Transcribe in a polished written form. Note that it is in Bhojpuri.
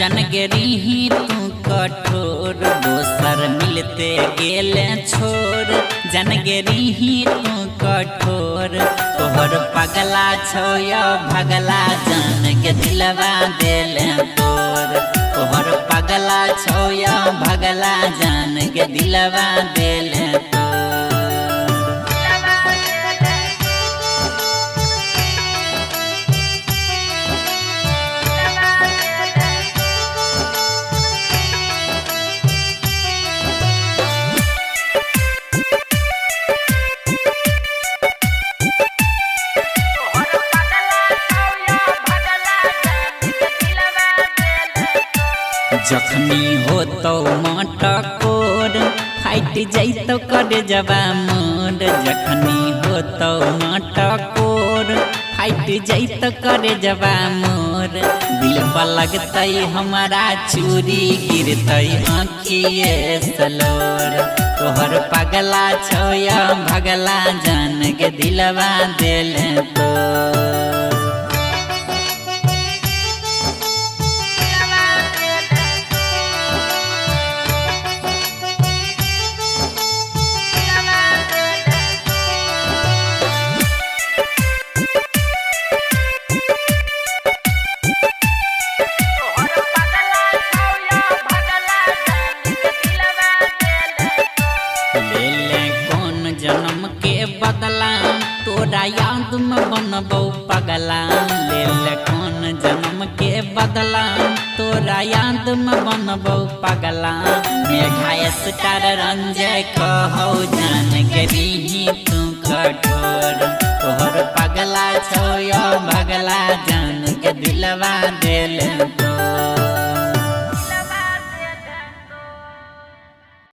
जनगरी तू कठोर दोसर मिलते गेले छोर। जनगरी तू कठोर तोहर पगला छो या भगला जान के दिलवा देले तोर। तोहर पगला छो या भगला जान के दिलवा देले तोर। जखनी हो तो मटकोर फाइट जैतो कर जबा मोर। जखनी हो तो मटकोर फाइट जैतो कर जबा मोर। दिल पर लगतई हमारा चूरी गिरतई आँखिए सलोर। तोहर पगला छो या भगला जान के दिलवा देले तोर। जन्म के बदला तोरा याद में बनबो पगला। ले ले कौन जन्म के बदला तोरा याद में बनबो पगला। मेघा स्टार रंजय कहो जानगरी तू कठोर। तोहर पगला छो या भगला जान के दिलवा देले तोर।